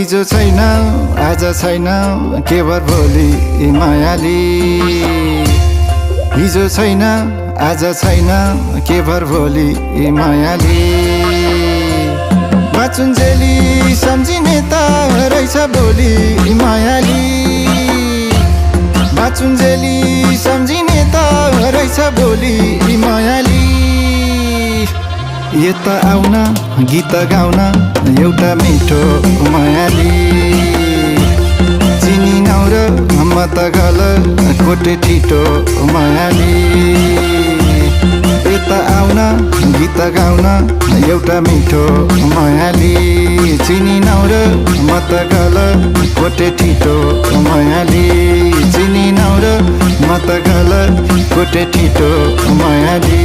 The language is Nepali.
हिजो छैन आज छैन के भर भोलि मायाली हिजो छैन आज छैन के भर भोलि मायाली बाचुन्जेली सम्झिने त रहेछ भोलि मायाली बाचुन्जेली सम्झिने त रहेछ भोलि मायाली यता आउन गीत गाउन एउटा मिठो मायाली चिनी नौर म त गल कोटे ठिटो मायाली यता आउन गीत गाउन एउटा मिठो मायाली चिनी नौर म त गल कोटे ठिटो मायाली चिनी नौर म त गल कोटे ठिटो मायाली